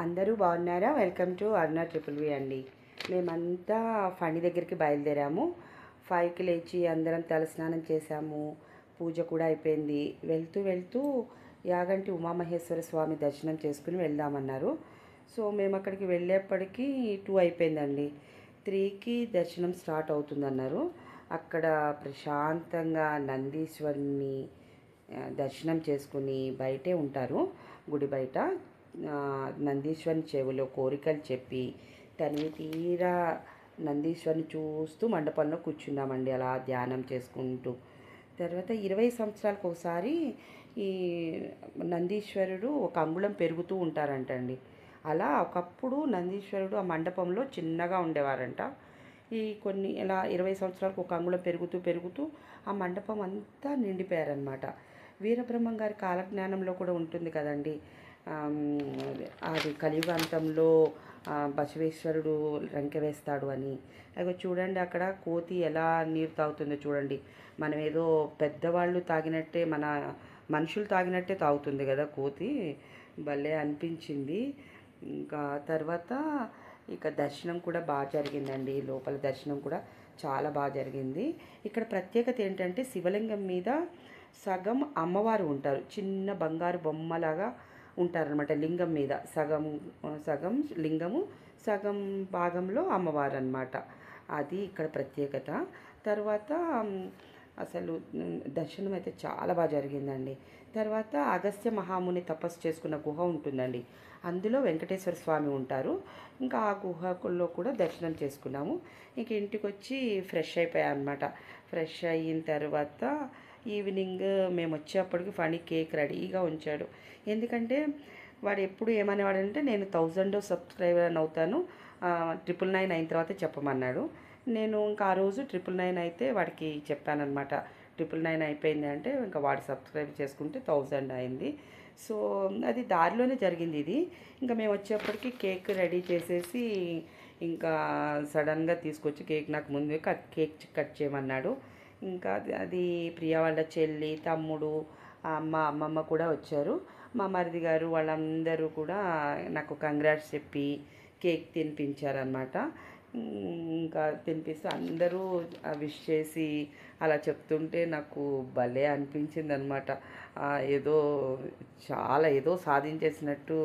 అందరూ బాగున్నారా? Welcome to Aruna triple వి అండి. మేమంతా ఫణి దగ్గరికి బయలుదేరాము. 5కి లేచి అందరం తలస్నానం చేశాము. పూజ కూడా అయిపోయింది. వెళ్తూ వెళ్తూ యాగంటి ఉమామహేశ్వర స్వామి దర్శనం చేసుకుని వెళ్దామన్నారు. సో మేము అక్కడికి వెళ్ళేప్పటికీ 2 అయిపోయిందండి. 3కి దర్శనం స్టార్ట్ అవుతుందన్నారు. అక్కడ ప్రశాంతంగా నందీశ్వరుని దర్శనం చేసుకుని బయటే ఉంటారు, గుడి బయట. నందీశ్వరుని చెవిలో కోరికలు చెప్పి తనివి తీరా నందీశ్వరుని చూస్తూ మండపంలో కూర్చున్నామండి, అలా ధ్యానం చేసుకుంటూ. తర్వాత 20 సంవత్సరాలకు ఒకసారి ఈ నందీశ్వరుడు ఒక అంగుళం పెరుగుతూ ఉంటారంటండి. అలా ఒకప్పుడు నందీశ్వరుడు ఆ మండపంలో చిన్నగా ఉండేవారంట. ఈ కొన్ని ఇలా 20 సంవత్సరాలకు ఒక అంగుళం పెరుగుతూ పెరుగుతూ ఆ మండపం అంతా నిండిపోయారనమాట. వీరబ్రహ్మం గారి కాలజ్ఞానంలో కూడా ఉంటుంది కదండి, అది కలియుగాంతంలో బసవేశ్వరుడు రంకె వేస్తాడు అని. అవి చూడండి, అక్కడ కోతి ఎలా నీరు తాగుతుందో చూడండి. మనం ఏదో పెద్దవాళ్ళు తాగినట్టే, మన మనుషులు తాగినట్టే తాగుతుంది కదా కోతి. భలే అనిపించింది. ఇంకా తర్వాత ఇక దర్శనం కూడా బాగా జరిగిందండి. లోపల దర్శనం కూడా చాలా బాగా జరిగింది. ఇక్కడ ప్రత్యేకత ఏంటంటే శివలింగం మీద సగం అమ్మవారు ఉంటారు, చిన్న బంగారు బొమ్మలాగా ఉంటారనమాట. లింగం మీద సగం సగం లింగము, సగం భాగంలో అమ్మవారు అనమాట. అది ఇక్కడ ప్రత్యేకత. తర్వాత అసలు దర్శనం అయితే చాలా బాగా జరిగిందండి. తర్వాత అగస్త్య మహాముని తపస్సు చేసుకున్న గుహ ఉంటుందండి, అందులో వెంకటేశ్వర స్వామి ఉంటారు. ఇంకా ఆ గుహలో కూడా దర్శనం చేసుకున్నాము. ఇంక ఇంటికి వచ్చి ఫ్రెష్ అయిపోయాం అనమాట. ఫ్రెష్ అయిన తర్వాత ఈవినింగ్ మేము వచ్చేప్పటికి ఫణి కేక్ రెడీగా ఉంచాడు. ఎందుకంటే వాడు ఎప్పుడు ఏమనేవాడంటే, నేను 1000 సబ్స్క్రైబర్ అని అవుతాను, 999 అయిన తర్వాత చెప్పమన్నాడు. నేను ఇంకా ఆ రోజు 999 అయితే వాడికి చెప్పానమాట. 999 అయిపోయింది అంటే ఇంకా వాడు సబ్స్క్రైబ్ చేసుకుంటే 1000 అయింది. సో అది దారిలోనే జరిగింది ఇది. ఇంకా మేము వచ్చేప్పటికి కేక్ రెడీ చేసేసి ఇంకా సడన్గా తీసుకొచ్చి కేక్ నాకు ముందే కేక్ కట్ చేయమన్నాడు. ఇంకా అది ప్రియా వాళ్ళ చెల్లి, తమ్ముడు, అమ్మమ్మ కూడా వచ్చారు. మా మరిది గారు వాళ్ళందరూ కూడా నాకు కంగ్రాట్స్ చెప్పి కేక్ తినిపించారనమాట. ఇంకా తినిపిస్తూ అందరూ విష్ చేసి అలా చెప్తుంటే నాకు భలే అనిపించింది అనమాట. ఏదో చాలా ఏదో సాధించేసినట్టు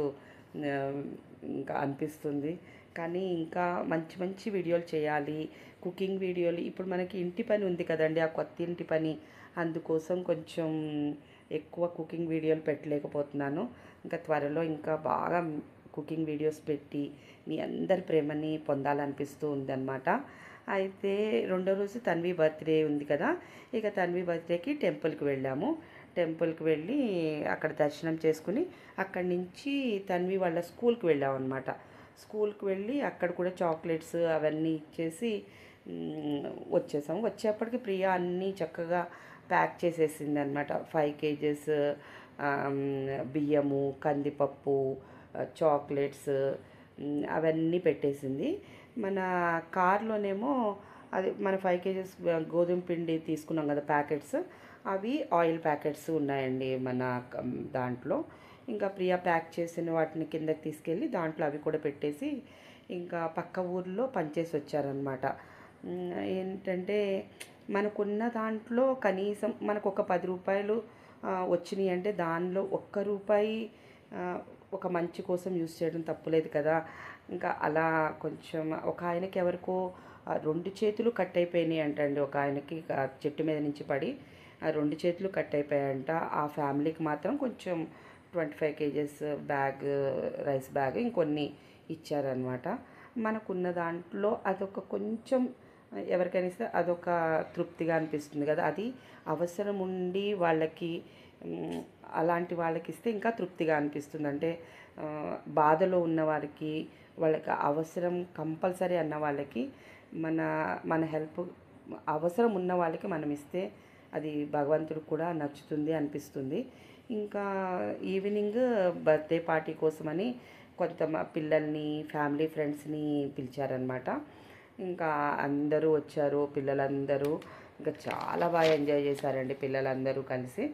ఇంకా అనిపిస్తుంది. కానీ ఇంకా మంచి మంచి వీడియోలు చేయాలి, కుకింగ్ వీడియోలు. ఇప్పుడు మనకి ఇంటి పని ఉంది కదండి, ఆ కొత్త ఇంటి పని, అందుకోసం కొంచెం ఎక్కువ కుకింగ్ వీడియోలు పెట్టలేకపోతున్నాను. ఇంకా త్వరలో ఇంకా బాగా కుకింగ్ వీడియోస్ పెట్టి మీ అందరి ప్రేమని పొందాలనిపిస్తూ ఉందన్నమాట. అయితే రెండో రోజు తన్వి బర్త్డే ఉంది కదా, ఇక తన్వి బర్త్డేకి టెంపుల్కి వెళ్ళాము. టెంపుల్కి వెళ్ళి అక్కడ దర్శనం చేసుకుని అక్కడి నుంచి తన్వి వాళ్ళ స్కూల్కి వెళ్ళాము అనమాట. స్కూల్కి వెళ్ళి అక్కడ కూడా చాక్లెట్స్ అవన్నీ ఇచ్చేసి వచ్చేసాము. వచ్చేప్పటికి ప్రియా అన్నీ చక్కగా ప్యాక్ చేసేసింది అనమాట. 5 kgs బియ్యము, కందిపప్పు, చాక్లెట్స్ అవన్నీ పెట్టేసింది. మన కార్లోనేమో అది మన 5 kgs గోధుమ పిండి తీసుకున్నాం కదా ప్యాకెట్స్, అవి ఆయిల్ ప్యాకెట్స్ ఉన్నాయండి మన దాంట్లో. ఇంకా ప్రియా ప్యాక్ చేసిన వాటిని కిందకి తీసుకెళ్ళి దాంట్లో అవి కూడా పెట్టేసి ఇంకా పక్క ఊర్లో పనిచేసి వచ్చారనమాట. ఏంటంటే మనకున్న దాంట్లో కనీసం మనకు ఒక 10 రూపాయలు వచ్చినాయి అంటే దానిలో ఒక్క రూపాయి ఒక మంచి కోసం యూస్ చేయడం తప్పులేదు కదా. ఇంకా అలా కొంచెం ఒక ఆయనకి ఎవరికో 2 చేతులు కట్ అయిపోయినాయి అంటండి. ఒక ఆయనకి చెట్టు మీద నుంచి పడి 2 చేతులు కట్ అయిపోయాయంట. ఆ ఫ్యామిలీకి మాత్రం కొంచెం 25 kgs బ్యాగ్, రైస్ బ్యాగ్ ఇంకొన్ని ఇచ్చారనమాట. మనకున్న దాంట్లో అదొక కొంచెం ఎవరికైనా ఇస్తే అదొక తృప్తిగా అనిపిస్తుంది కదా. అది అవసరం ఉండి వాళ్ళకి, అలాంటి వాళ్ళకి ఇస్తే ఇంకా తృప్తిగా అనిపిస్తుంది. అంటే బాధలో ఉన్న వారికి, వాళ్ళకి అవసరం కంపల్సరీ అన్న వాళ్ళకి మన మన హెల్ప్ అవసరం ఉన్న వాళ్ళకి మనం ఇస్తే అది భగవంతుడికి కూడా నచ్చుతుంది అనిపిస్తుంది. ఇంకా ఈవినింగ్ బర్త్డే పార్టీ కోసమని కొంత పిల్లల్ని, ఫ్యామిలీ ఫ్రెండ్స్ని పిలిచారనమాట. ఇంకా అందరూ వచ్చారు, పిల్లలందరూ ఇంకా చాలా బాగా ఎంజాయ్ చేశారండి పిల్లలందరూ కలిసి.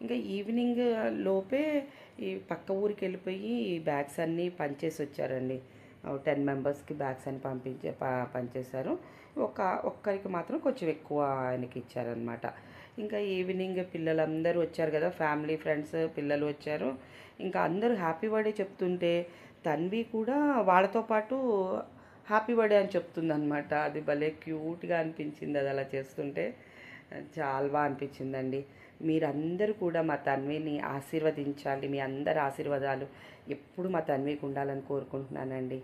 ఇంకా ఈవినింగ్ లోపే ఈ పక్క ఊరికి వెళ్ళిపోయి బ్యాగ్స్ అన్నీ పంచేసి వచ్చారండి. 10 మెంబర్స్కి బ్యాగ్స్ అని పంచేశారు. ఒక్కరికి మాత్రం కొంచెం ఎక్కువ ఆయనకి ఇచ్చారనమాట. ఇంకా ఈవినింగ్ పిల్లలందరూ వచ్చారు కదా, ఫ్యామిలీ ఫ్రెండ్స్ పిల్లలు వచ్చారు. ఇంకా అందరూ హ్యాపీ బర్త్డే చెప్తుంటే తన్వి కూడా వాళ్ళతో పాటు హ్యాపీ బర్త్డే అని చెప్తుందనమాట. అది భలే క్యూట్గా అనిపించింది అది అలా చేస్తుంటే. చాలా బాగా అనిపించిందండి. మీరందరూ కూడా మా తన్విని ఆశీర్వదించాలి. మీ అందరి ఆశీర్వాదాలు ఎప్పుడు మా తన్వికి ఉండాలని కోరుకుంటున్నానండి.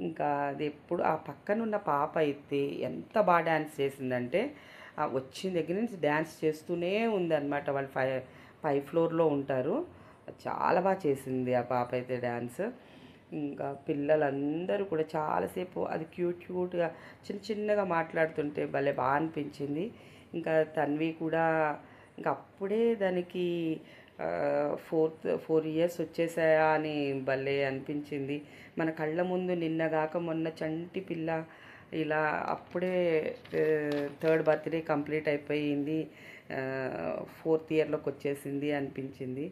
ఇంకా అది ఎప్పుడు ఆ పక్కనున్న పాప అయితే ఎంత బాగా డ్యాన్స్ చేసిందంటే వచ్చిన దగ్గర నుంచి డ్యాన్స్ చేస్తూనే ఉందన్నమాట. వాళ్ళు పై ఫ్లోర్లో ఉంటారు. చాలా బాగా చేసింది ఆ పాప అయితే డ్యాన్స్. ఇంకా పిల్లలందరూ కూడా చాలాసేపు అది క్యూట్గా చిన్నగా మాట్లాడుతుంటే భలే బాగా అనిపించింది. ఇంకా తన్వి కూడా ఇంకా అప్పుడే దానికి 4 ఇయర్స్ వచ్చేసాయా అని భలే అనిపించింది. మన కళ్ళ ముందు నిన్నగాక మొన్న చంటి పిల్ల ఇలా అప్పుడే 3rd బర్త్డే కంప్లీట్ అయిపోయింది, 4th ఇయర్లోకి వచ్చేసింది అనిపించింది.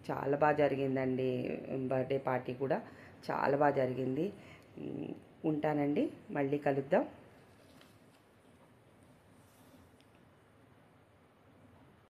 చాలా బాగా జరిగిందండి. బర్త్డే పార్టీ కూడా చాలా బాగా జరిగింది. ఉంటానండి, మళ్ళీ కలుద్దాం.